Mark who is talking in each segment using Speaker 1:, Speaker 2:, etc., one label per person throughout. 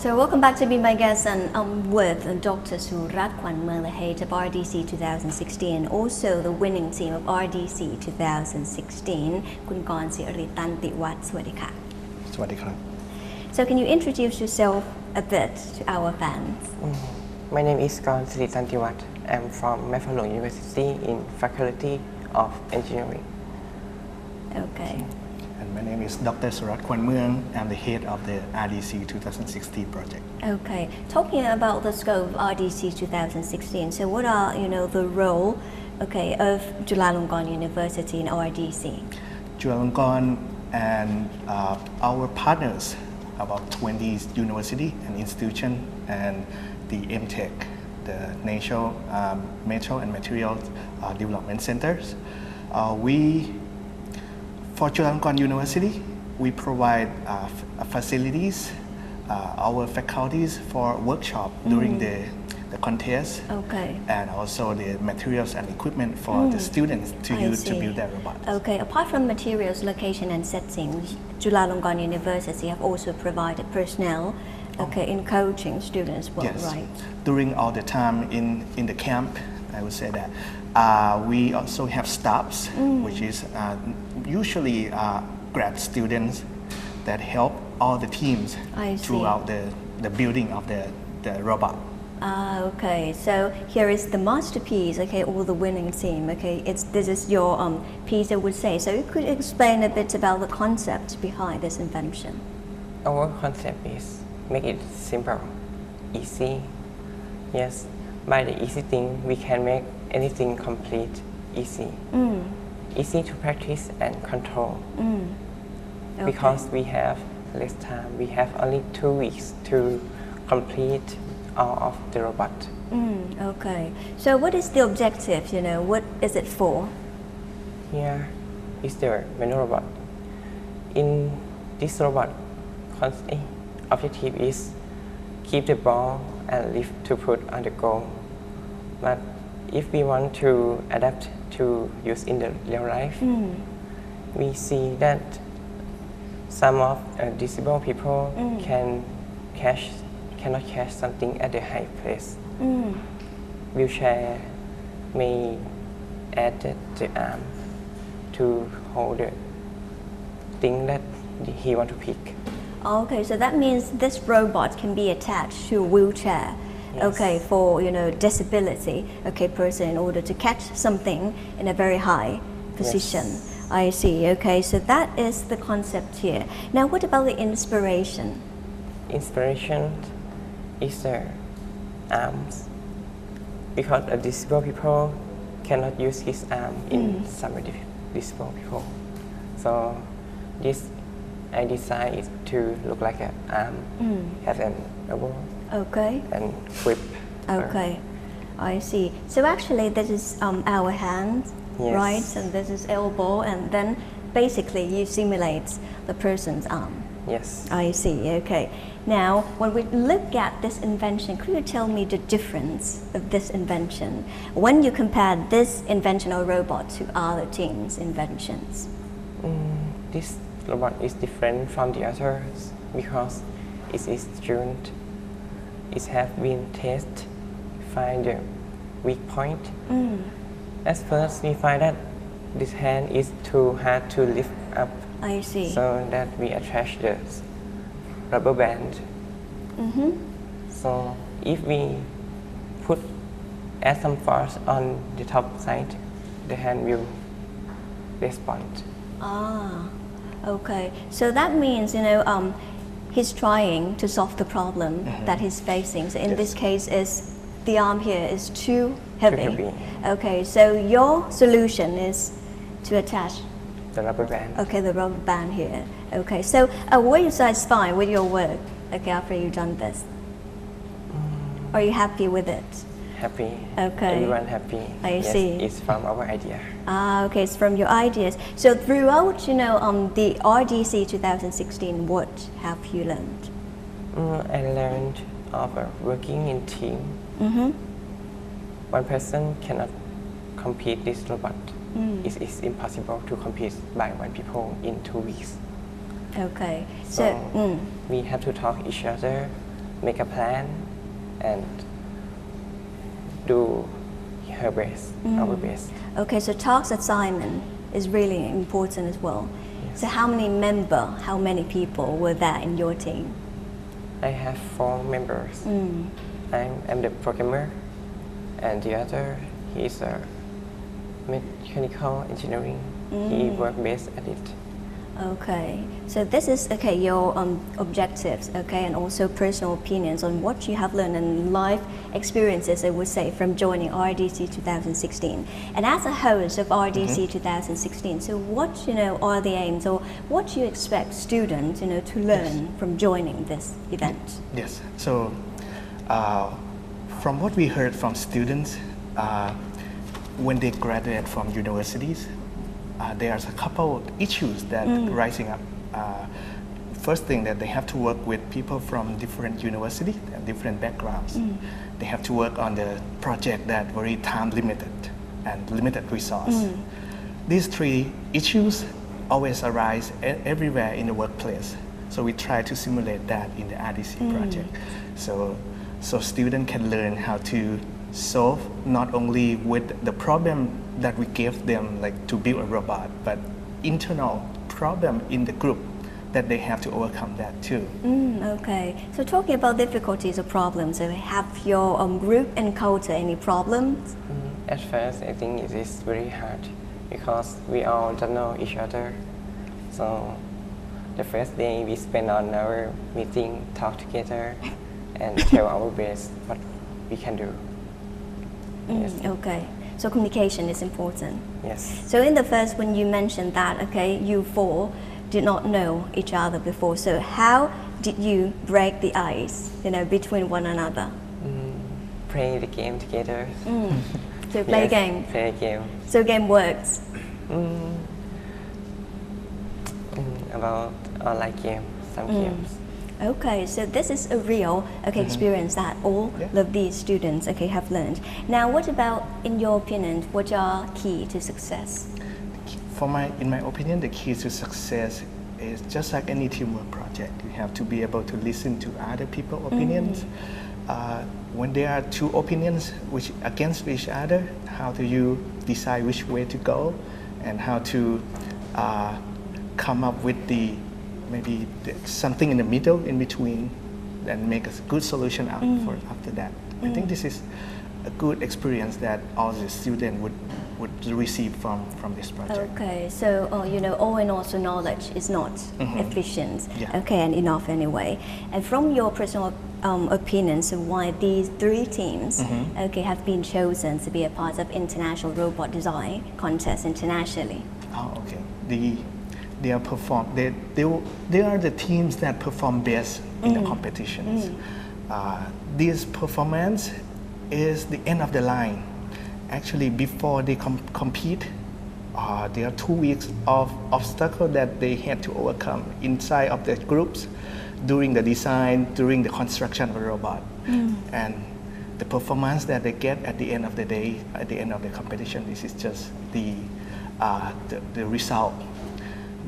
Speaker 1: So welcome back to Be My Guest, and I'm with Dr. Surat Kwan, the head of RDC 2016, also the winning team of RDC 2016, Kun Gawn Siritantiwat. Swadika.
Speaker 2: Swadika.
Speaker 1: So can you introduce yourself a bit to our fans?
Speaker 3: My name is Gawn Siritantiwat. I'm from Mephalong University in Faculty of Engineering.
Speaker 1: Okay.
Speaker 2: And my name is Dr. Surat Kwan. I'm the head of the RDC 2016 project.
Speaker 1: Okay. Talking about the scope of RDC 2016, so what are the role of Chulalongkorn University in RDC?
Speaker 2: Chulalongkorn and our partners, about 20 university and institution, and the MTech, the National Metal and Materials Development Centers. For Chulalongkorn University, we provide facilities, our faculties for workshop during the contest, and also the materials and equipment for the students to use to build their robots.
Speaker 1: Okay, apart from materials, location and setting, Chulalongkorn University have also provided personnel in coaching students, right?
Speaker 2: During all the time in the camp, I would say that we also have staffs, which is usually grad students that help all the teams throughout the building of the robot.
Speaker 1: Okay, so here is the masterpiece, or the winning team, this is your piece, I would say. So you could explain a bit about the concept behind this invention.
Speaker 3: Our concept is make it simple, easy. Yes, by the easy thing, we can make anything complete easy. Easy to practice and control. Because we have less time, we have only 2 weeks to complete all of the robot.
Speaker 1: Okay, so what is the objective, what is it for?
Speaker 3: Here is the manual robot. In this robot, objective is keep the ball and lift to put on the goal. But if we want to adapt to use in the real life, we see that some of disabled people cannot catch something at the high place. Wheelchair may add the arm to hold the thing that he want to pick.
Speaker 1: Okay, so that means this robot can be attached to a wheelchair.
Speaker 3: Yes.
Speaker 1: For disability, person in order to catch something in a very high position.
Speaker 3: Yes.
Speaker 1: I see. Okay, so that is the concept here. Now, what about the inspiration?
Speaker 3: Inspiration is the arms, because a disabled people cannot use his arm in some disabled people. So this I design it to look like an arm, have an elbow. And grip.
Speaker 1: Okay, I see. So actually this is our hand, right? And this is elbow, and then basically you simulate the person's arm.
Speaker 3: Yes.
Speaker 1: I see, okay. Now, when we look at this invention, could you tell me the difference of this invention when you compare this invention or robot to other teams' inventions?
Speaker 3: This robot is different from the others because it is tuned. It has been tested, find the weak point. At first, we find that this hand is too hard to lift up.
Speaker 1: I see.
Speaker 3: So that we attach the rubber band. So if we add some force on the top side, the hand will respond.
Speaker 1: Okay. So that means he's trying to solve the problem that he's facing. So in this case, is the arm here is too heavy. Okay. So your solution is to attach
Speaker 3: the rubber band.
Speaker 1: Okay, the rubber band here. Okay. So were you satisfied with your work? After you've done this, are you happy with it?
Speaker 3: Happy.
Speaker 1: Okay.
Speaker 3: Everyone happy.
Speaker 1: I see.
Speaker 3: It's from our idea.
Speaker 1: Okay, it's from your ideas. So throughout, the RDC 2016, what have you learned?
Speaker 3: I learned of working in team. One person cannot complete this robot. It is impossible to complete by one people in 2 weeks.
Speaker 1: Okay.
Speaker 3: So we have to talk each other make a plan and do her best, our best.
Speaker 1: Okay, so task assignment is really important as well.
Speaker 3: Yes.
Speaker 1: So how many people were there in your team?
Speaker 3: I have 4 members. I'm the programmer, and the other, he's a mechanical engineering. He works best at it.
Speaker 1: Okay, so this is your objectives, and also personal opinions on what you have learned and life experiences, I would say, from joining RDC 2016. And as a host of RDC 2016, so what are the aims, or what you expect students to learn from joining this event?
Speaker 2: Yes. So, from what we heard from students, when they graduate from universities, there's a couple issues that rising up. First thing, that they have to work with people from different universities and different backgrounds. They have to work on the project that very time limited and limited resource. These 3 issues always arise everywhere in the workplace. So we try to simulate that in the RDC project. So students can learn how to solve not only with the problem that we gave them, like to build a robot, but internal problem in the group that they have to overcome that too.
Speaker 1: Okay, so talking about difficulties or problems, so have your group encountered any problems?
Speaker 3: At first, I think it is very hard because we all don't know each other. So the first day we spend on our meeting, talk together, and tell our best what we can do. Yes.
Speaker 1: Okay, so communication is important.
Speaker 3: Yes.
Speaker 1: So in the first, when you mentioned that, you 4 did not know each other before. So how did you break the ice, between one another?
Speaker 3: Play the game together.
Speaker 1: So play a
Speaker 3: Yes,
Speaker 1: game.
Speaker 3: Play a game.
Speaker 1: So game works.
Speaker 3: About online game, some games.
Speaker 1: Okay, so this is a real experience that all of these students have learned. Now, what about, in your opinion, what are key to success?
Speaker 2: In my opinion, the key to success is just like any teamwork project. You have to be able to listen to other people's opinions. When there are 2 opinions which against each other, how do you decide which way to go, and how to come up with maybe something in the middle, in between, and make a good solution out for after that. I think this is a good experience that all the students would receive from this project.
Speaker 1: Okay, so all in all, so knowledge is not efficient,
Speaker 2: Yeah.
Speaker 1: and enough anyway. And from your personal opinion, so why these 3 teams have been chosen to be a part of International Robot Design Contest internationally?
Speaker 2: Oh, okay. They are the teams that perform best in the competitions. This performance is the end of the line. Actually, before they compete, there are 2 weeks of obstacle that they had to overcome inside of the groups during the design, during the construction of the robot. And the performance that they get at the end of the day, at the end of the competition, this is just the result.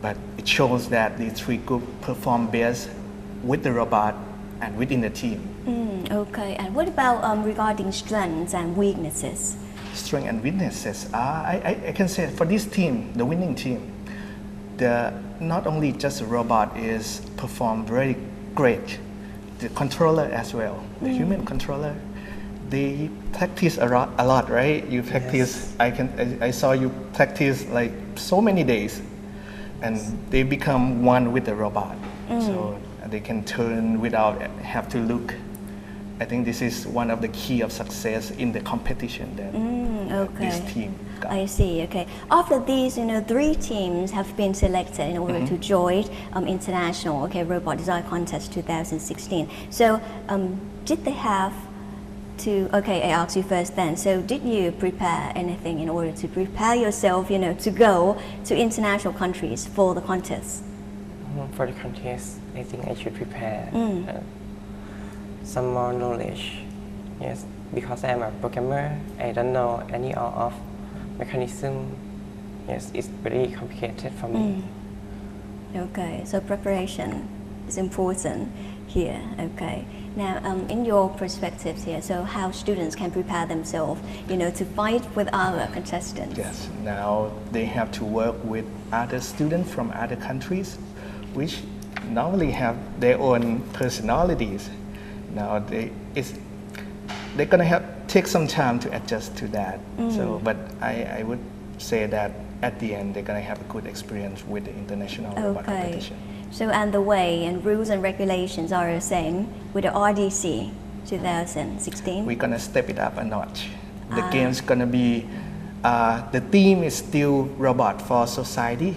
Speaker 2: But it shows that the 3 groups perform best with the robot and within the team.
Speaker 1: Okay, and what about regarding strengths and weaknesses?
Speaker 2: Strength and weaknesses. I can say for this team, the winning team, not only just the robot is performed very great, the controller as well, the human controller, they practice a lot, right? You practice. Yes. I saw you practice like so many days, and they become one with the robot, so they can turn without have to look. I think this is one of the key of success in the competition that this team got.
Speaker 1: I see. Okay. After these, 3 teams have been selected in order to join International Robot Design Contest 2016. So, did they have to? Okay, I ask you first. Then, so did you prepare anything in order to prepare yourself, to go to international countries for the contest?
Speaker 3: For the contest, I think I should prepare some more knowledge. Yes, because I'm a programmer, I don't know any of mechanism. Yes, it's very complicated for me.
Speaker 1: Okay, so preparation is important. here. Okay. Now, in your perspectives here, so how students can prepare themselves, to fight with other contestants?
Speaker 2: Yes, now they have to work with other students from other countries, which normally have their own personalities. Now they're gonna have take some time to adjust to that. So, but I would say that at the end they're gonna have a good experience with the international robot competition.
Speaker 1: So, and the way and rules and regulations are the same with the RDC 2016?
Speaker 2: We're gonna step it up a notch. The game's gonna be, the theme is still robot for society,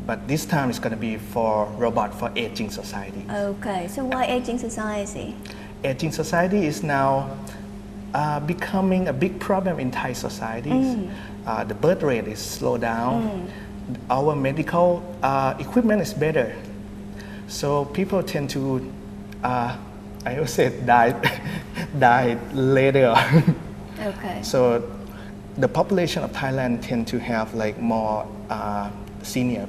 Speaker 2: but this time it's gonna be for robot for aging society.
Speaker 1: Okay, so why aging society?
Speaker 2: Aging society is now becoming a big problem in Thai societies. The birth rate is slowed down. Our medical equipment is better. So people tend to, I would say, die later.
Speaker 1: Okay.
Speaker 2: So the population of Thailand tend to have like more senior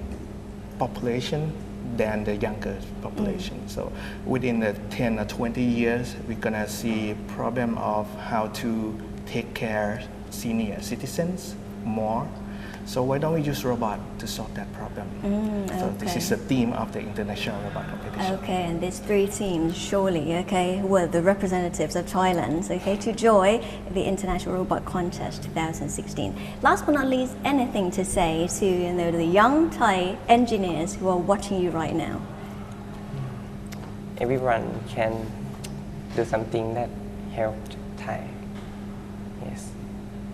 Speaker 2: population than the younger population. So within the 10 or 20 years, we're gonna see problem of how to take care senior citizens more. So why don't we use robot to solve that problem? So this is the theme of the International Robot Competition.
Speaker 1: Okay, and these three teams surely, were the representatives of Thailand, to join the International Robot Contest 2016. Last but not least, anything to say to the young Thai engineers who are watching you right now?
Speaker 3: Everyone can do something that helped Thai. Yes,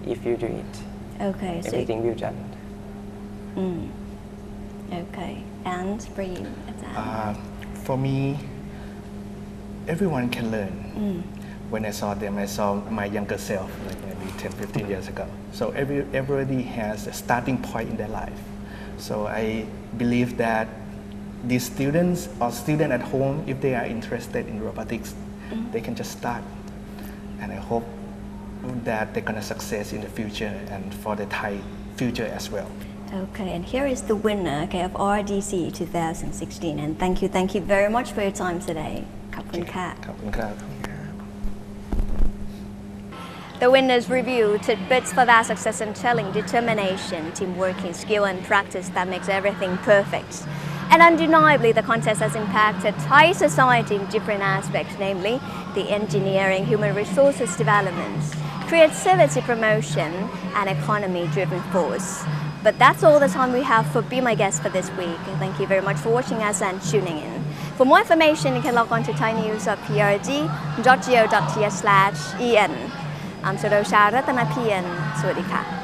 Speaker 3: if you do it.
Speaker 1: Okay, so
Speaker 3: everything will done.
Speaker 1: Okay, and for you,
Speaker 2: for me, everyone can learn. When I saw them, I saw my younger self, like maybe 10, 15 years ago. So everybody has a starting point in their life. So I believe that these students or students at home, if they are interested in robotics, they can just start. And I hope that they're gonna success in the future and for the Thai future as well.
Speaker 1: Okay, and here is the winner of RDC 2016, and thank you very much for your time today. ขอบคุณค่ะ
Speaker 2: ขอบคุณครับ
Speaker 1: The winners review tidbits for their success in telling determination, teamwork, skill and practice that makes everything perfect. And undeniably, the contest has impacted Thai society in different aspects, namely the engineering, human resources development, creativity promotion, and economy-driven force. But that's all the time we have for Be My Guest for this week. Thank you very much for watching us and tuning in. For more information, you can log on to thainews.prd.go.th/en. I'm Sarosha Ratanapian. สวัสดีค่ะ